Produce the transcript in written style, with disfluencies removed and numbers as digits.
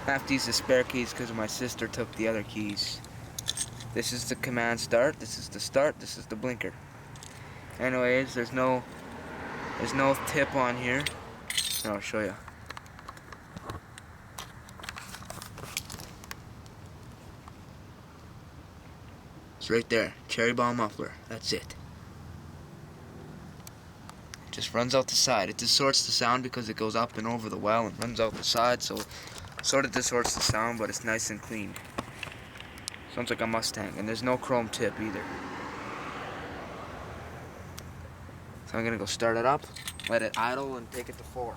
I have to use the spare keys because my sister took the other keys. This is the command start, this is the start, this is the blinker. Anyways, there's no tip on here. Here, I'll show you. It's right there, cherry bomb muffler, that's it. It just runs out the side. It distorts the sound because it goes up and over the well and runs out the side, so it sort of distorts the sound, but it's nice and clean. Sounds like a Mustang, and there's no chrome tip either. So I'm gonna go start it up, let it idle, and take it to 4.